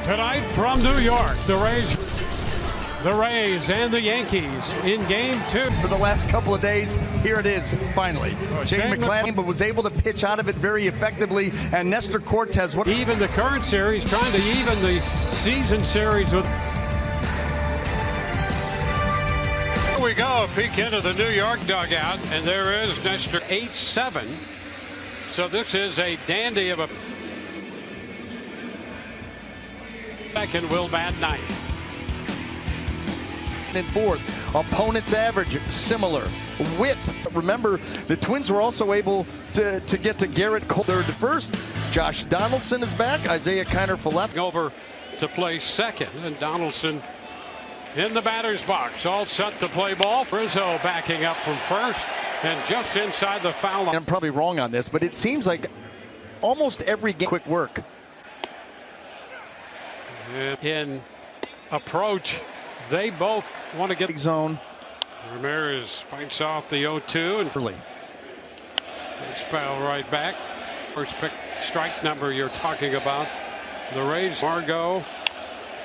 Tonight from New York, the Rays and the Yankees in Game 2. For the last couple of days, here it is, finally. Shane McClanahan was able to pitch out of it very effectively, and Nestor Cortes. Even the current series, trying to even the season series with. Here we go, a peek into the New York dugout, and there is Nestor 8-7. So this is a dandy of a second will bat ninth. And fourth, opponent's average similar. Whip. Remember, the Twins were also able to get to Garrett Cole third to first. Josh Donaldson is back. Isaiah Kiner for left. Over to play second, and Donaldson in the batter's box, all set to play ball. Rizzo backing up from first, and just inside the foul line. I'm probably wrong on this, but it seems like almost every game quick work. In approach, they both want to get zone. Ramirez fights off the 0-2 and early. It's foul right back. First pick strike number you're talking about. The Rays, Margot,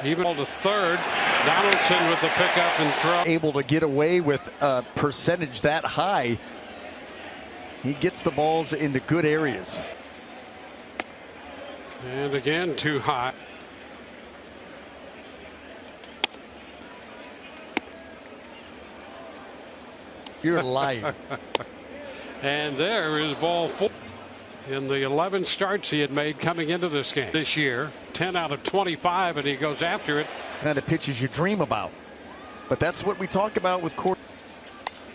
even to third. Donaldson with the pickup and throw. Able to get away with a percentage that high. He gets the balls into good areas. And again, too high. You're lying. And there is ball 4. In the 11 starts he had made coming into this game this year, 10 out of 25, and he goes after it. Kind of pitches you dream about. But that's what we talk about with Court.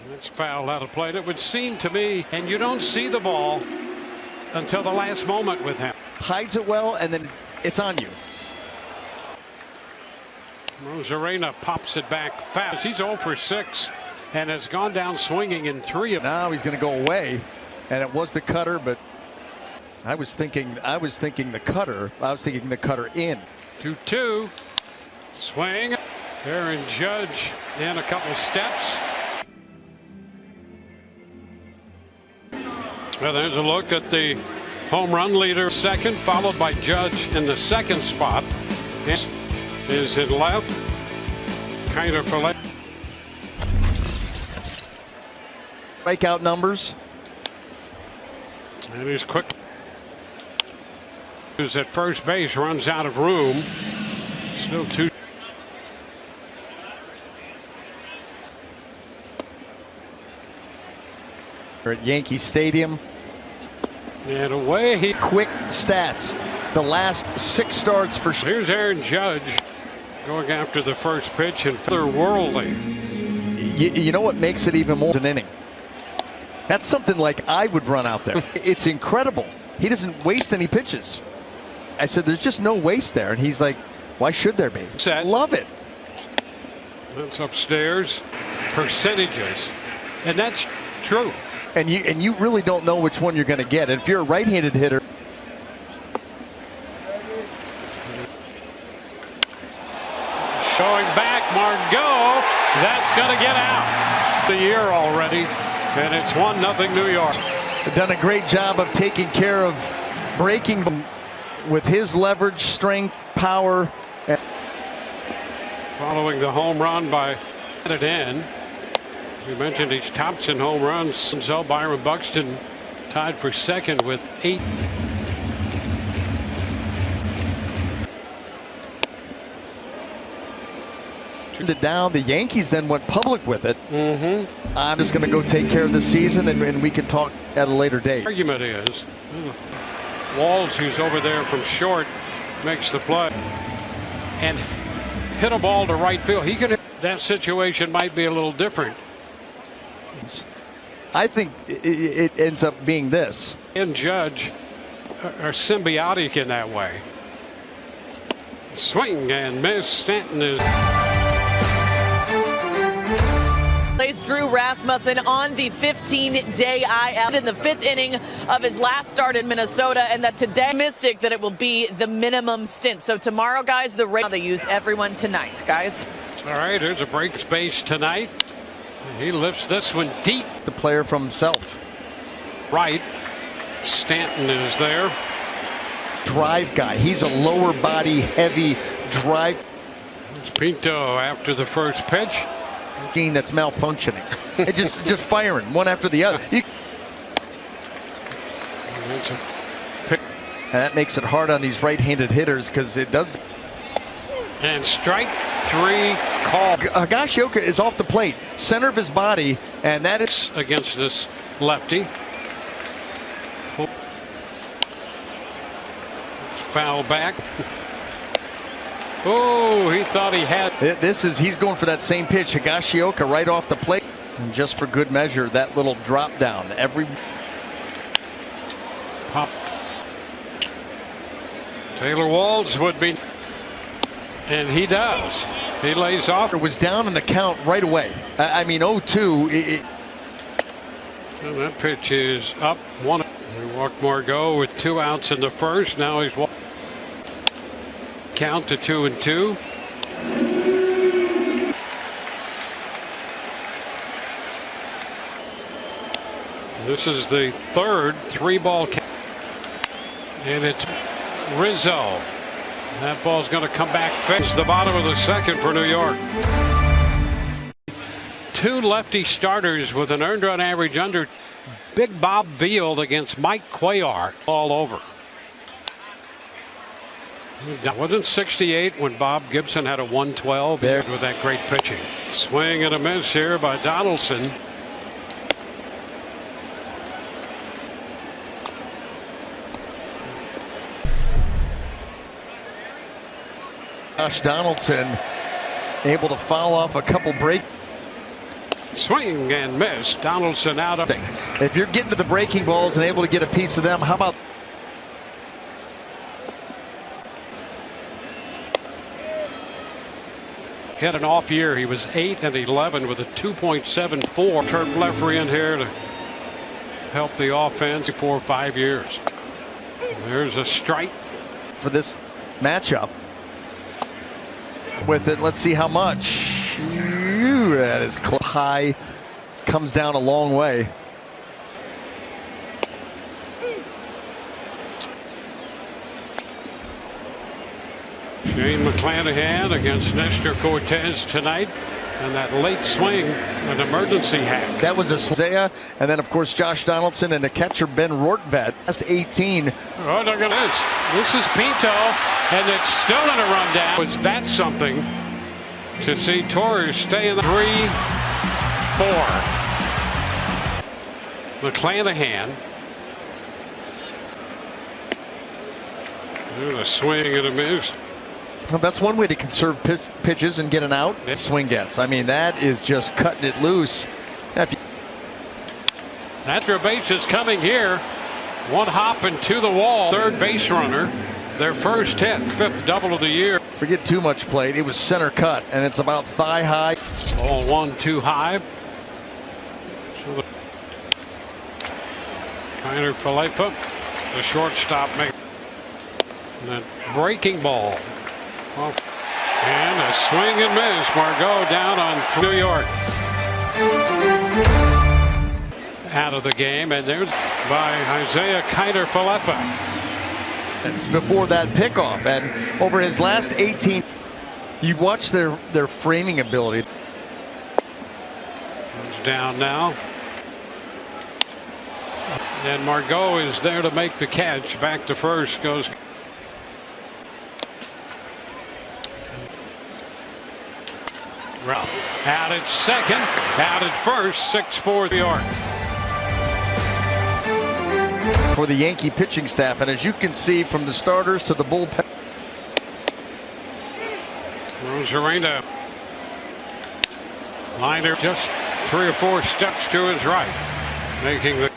That's fouled out of play. It would seem to me, and you don't see the ball until the last moment with him. Hides it well, and then it's on you. Rosarena pops it back fast. He's 0 for 6 and has gone down swinging in 3 of them. Now he's going to go away, and it was the cutter, but I was thinking the cutter. I was thinking the cutter in. 2-2 swing. Aaron Judge in a couple steps. Well, there's a look at the home run leader, second, followed by Judge in the second spot. Is in left. Kiner for left. Strikeout numbers. And he's quick. Who's at first base, runs out of room. Still 2. We're at Yankee Stadium. And away he. Quick stats. The last 6 starts for. Here's Aaron Judge going after the first pitch and otherworldly. You know what makes it even more an inning? That's something like I would run out there. It's incredible. He doesn't waste any pitches. I said, there's just no waste there. And he's like, why should there be? Set. Love it. That's upstairs. Percentages. And that's true. And you really don't know which one you're going to get. And if you're a right-handed hitter. Showing back, Margot. That's going to get out. The year already. And it's 1-0 New York. Done a great job of taking care of breaking with his leverage, strength, power. Following the home run by it in. We mentioned he's tops in home runs. So Byron Buxton tied for second with 8. It down. The Yankees then went public with it. I'm just going to go take care of this season, and we can talk at a later date. Argument is Walls, who's over there from short, makes the play and hit a ball to right field. He could. That situation might be a little different. I think it ends up being this. And Judge are symbiotic in that way. Swing and miss. Stanton is. Place Drew Rasmussen on the 15-day IL in the 5th inning of his last start in Minnesota, and that today mystic that it will be the minimum stint. So tomorrow, guys, the Rays, they use everyone tonight, guys. All right, here's a break space tonight. He lifts this one deep. The player from himself. Right. Stanton is there. Drive guy. He's a lower body heavy drive. It's Pinto after the first pitch. That's malfunctioning. It just firing one after the other. And that makes it hard on these right-handed hitters because it does. And strike three call. Higashioka is off the plate, center of his body, and that is against this lefty. Foul back. Oh, he thought he had. He's going for that same pitch. Higashioka right off the plate. And just for good measure, that little drop down. Every pop. Taylor Walls would be. And he does. He lays off. It was down in the count right away. I mean, 0-2. And that pitch is up one. We walked Margot with 2 outs in the first. Now he's count to 2-2. This is the third 3-ball count. And it's Rizzo. That ball's going to come back. Fix the bottom of the second for New York. 2 lefty starters with an earned run average under. Big Bob Veal against Mike Cuellar all over. It wasn't 68 when Bob Gibson had a 112 there with that great pitching. Swing and a miss here by Donaldson. Josh Donaldson able to foul off a couple break. Swing and miss. Donaldson out of. If you're getting to the breaking balls and able to get a piece of them, how about? He had an off year. He was 8-11 with a 2.74. Turf Leffery in here to help the offense for 5 years. There's a strike for this matchup. With it, let's see how much. That is high. Comes down a long way. Shane McClanahan against Nestor Cortez tonight. And that late swing, an emergency hack. That was a Isaiah, and then of course Josh Donaldson and the catcher Ben Rortvet. Last 18. Oh, look at this. This is Pinto, and it's still in a rundown. Was that something to see Torres stay in the 3-4? McClanahan. There's a swing and a miss. Well, that's one way to conserve pitches and get an out. Swing gets. I mean, that is just cutting it loose. After base is coming here. One hop and to the wall. Third base runner. Their first hit. 5th double of the year. Forget too much plate. It was center cut, and it's about thigh high. Ball 1-2 high. So the Kiner Falefa, the shortstop, makes that breaking ball. Oh, and a swing and miss. Margot down on New York. Out of the game, and there's by Isaiah Kiner Falefa. It's before that pickoff, and over his last 18, you watch their framing ability. It's down now. And Margot is there to make the catch. Back to first goes. Out at second, out at first, 6-4 New York. For the Yankee pitching staff, and as you can see from the starters to the bullpen. Rosarena. Liner just 3 or 4 steps to his right, making the.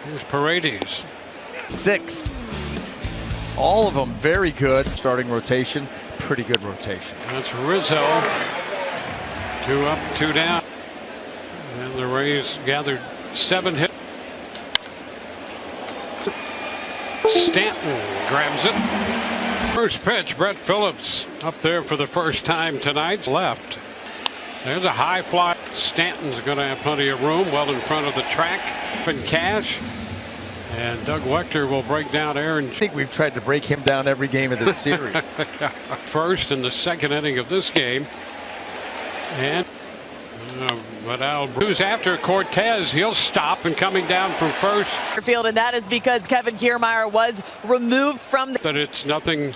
Here's Paredes. 6. All of them very good. Starting rotation, pretty good rotation. That's Rizzo. 2 up, 2 down. And the Rays gathered 7 hits. Stanton grabs it. First pitch, Brett Phillips up there for the first time tonight. Left. There's a high fly. Stanton's going to have plenty of room well in front of the track. And Cash. And Doug Wechter will break down Aaron. I think we've tried to break him down every game of the series. First in the second inning of this game. And but who's after Cortez? He'll stop and coming down from first. Field, and that is because Kevin Kiermaier was removed from But it's nothing.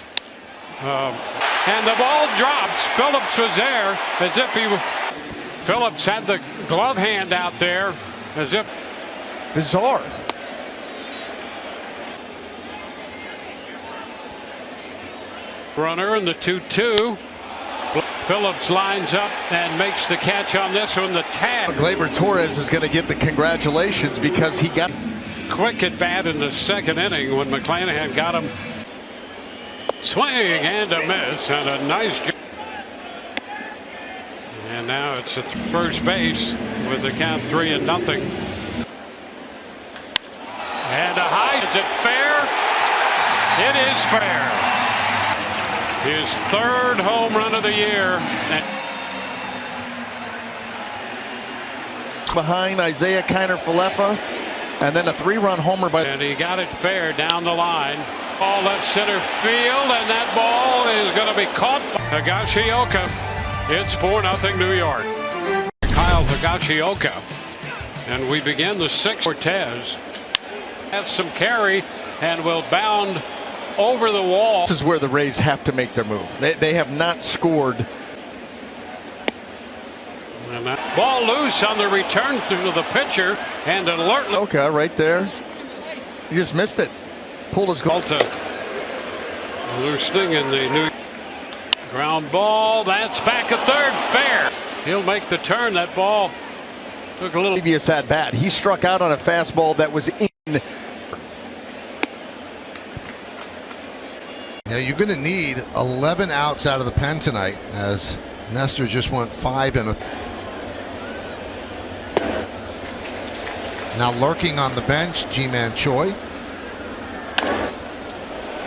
And the ball drops. Phillips was there as if Phillips had the glove hand out there as if. Bizarre. Runner in the 2-2. Phillips lines up and makes the catch on this one. The tag. Gleyber Torres is going to get the congratulations because he got quick at bat in the second inning when McClanahan got him. Swing and a miss and a nice job. And now it's at first base with the count 3-0. And a high. Is it fair? It is fair. His third home run of the year. Behind Isaiah Kiner-Falefa, and then a 3-run homer by. And he got it fair down the line. Ball left center field, and that ball is going to be caught by Higashioka. It's 4-0 New York. Kyle Higashioka. And we begin the sixth. Cortez has some carry and will bound over the wall. This is where the Rays have to make their move. They have not scored. And that ball loose on the return to the pitcher and alert. Okay, right there. He just missed it. Pulled his glove. Loosening in the new ground ball. That's back at third. Fair. He'll make the turn. That ball took a little. Previous at bat. He struck out on a fastball that was in. Now you're going to need 11 outs out of the pen tonight, as Nestor just went 5 1/3. Now lurking on the bench, Ji-Man Choi.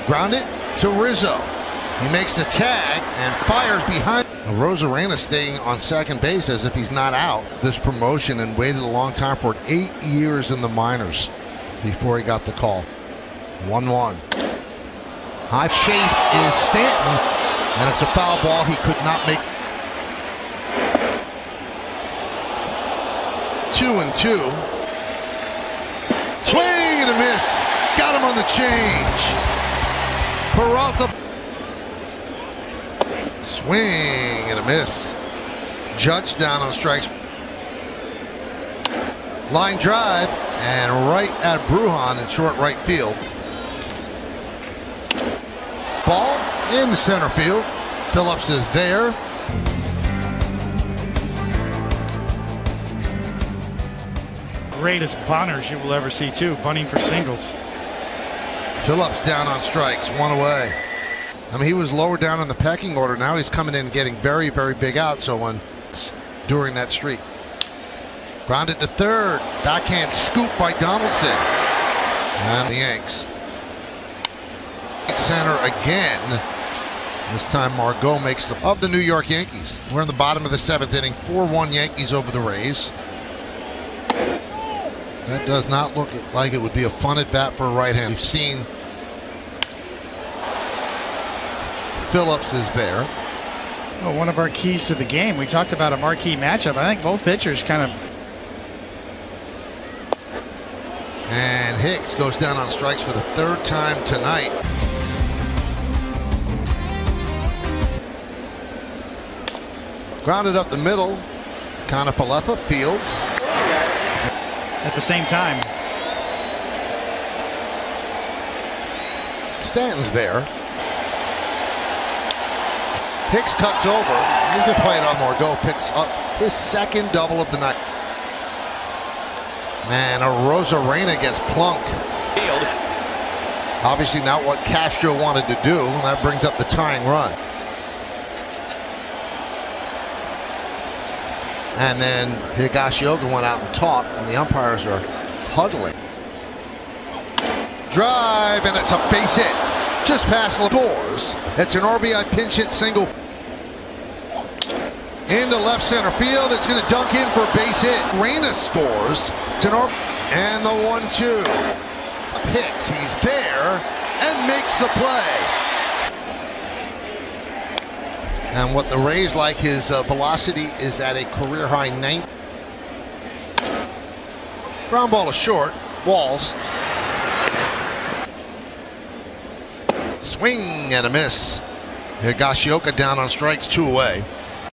Grounded to Rizzo. He makes the tag and fires behind. Rosarena staying on second base as if he's not out this promotion, and waited a long time for it. 8 years in the minors before he got the call. 1-1. High chase is Stanton, and it's a foul ball. He could not make. 2-2. Swing and a miss. Got him on the change. Peralta. Swing and a miss. Judge down on strikes. Line drive and right at Brujan in short right field. Ball in center field. Phillips is there. Greatest bunters you will ever see, too. Bunting for singles. Phillips down on strikes, 1 away. I mean, he was lower down in the pecking order. Now he's coming in and getting very, very big outs. So during that streak. Grounded to third. Backhand scoop by Donaldson. And the Yanks. Center again. This time Margot makes of the New York Yankees. We're in the bottom of the 7th inning. 4-1 Yankees over the Rays. That does not look like it would be a fun at bat for a right hand. We've seen Phillips is there. Well, one of our keys to the game. We talked about a marquee matchup. I think both pitchers kind of. And Hicks goes down on strikes for the 3rd time tonight. Grounded up the middle. Kiner-Falefa fields. At the same time. Stanton's there. Hicks cuts over. He's going to play it on. Margot picks up his 2nd double of the night. And Rosarena gets plunked. Obviously not what Castro wanted to do. That brings up the tying run. And then Higashioka went out and talked, and the umpires are huddling. Drive, and it's a base hit. Just past Scores. It's an RBI pinch hit single. Into left center field. It's going to dunk in for a base hit. Reyna scores. It's an and the 1-2. Hicks, he's there and makes the play. And what the Rays like, his velocity is at a career high 90. Ground ball is short. Walls. Swing and a miss. Higashioka down on strikes, 2 away.